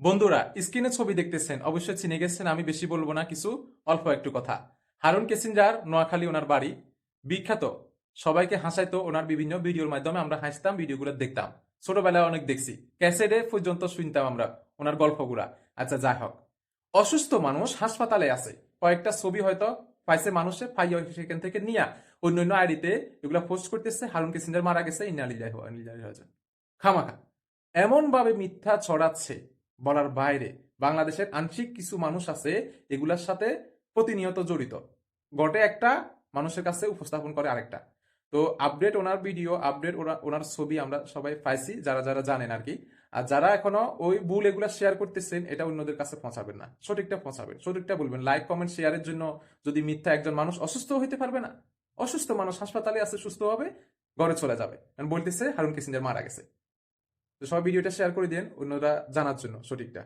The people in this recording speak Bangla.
বন্ধুরা, স্ক্রিনে ছবি দেখতেছেন, অবশ্যই চিনে গেছেন। আমি বেশি বলবো না, কিছু অল্প একটু কথা। হারুন কিসিঞ্জার, নোয়াখালী ওনার বাড়ি, বিখ্যাত। সবাইকে হাসাইতো ওনার বিভিন্ন ভিডিওর মাধ্যমে, আমরা হাসতাম, ভিডিওগুলো দেখতাম। ছোটবেলায় অনেক দেখছি, ক্যাসেটে পর্যন্ত শুনতাম আমরা ওনার গল্পগুলা। আচ্ছা, যাই হোক, অসুস্থ মানুষ হাসপাতালে আছে, কয়েকটা ছবি হয়তো পাইছে মানুষে, পাইয়া সেখান থেকে নিয়ে অন্য অন্য আইডিতে এগুলা পোস্ট করতেছে, হারুন কিসিঞ্জার মারা গেছে, ইন্নালিল্লাহি ওয়া ইন্না ইলাইহি রাজিউন। খামাখা এমন ভাবে মিথ্যা ছড়াচ্ছে, বলার বাইরে। বাংলাদেশের আংশিক কিছু মানুষ আছে এগুলার সাথে প্রতিনিয়ত জড়িত, ঘটে একটা, মানুষের কাছে উপস্থাপন করে আরেকটা। তো আপডেট ওনার ভিডিও, আপডেট ওনার ছবি আমরা সবাই পাইছি, যারা যারা জানেন আর কি। আর যারা এখনো ওই ভুল এগুলা শেয়ার করতেছেন, এটা অন্যদের কাছে পৌঁছাবেন না, সঠিকটা পৌঁছাবেন, সঠিকটা বলবেন। লাইক কমেন্ট শেয়ারের জন্য যদি মিথ্যা, একজন মানুষ অসুস্থ হইতে পারবে না? অসুস্থ মানুষ হাসপাতালে আছে, সুস্থ হবে, ঘরে চলে যাবে, কারণ বলতেছে হারুন কিসিঞ্জার মারা গেছে। তো সবাই ভিডিওটা শেয়ার করে দিন অন্যরা জানার জন্য সঠিকটা।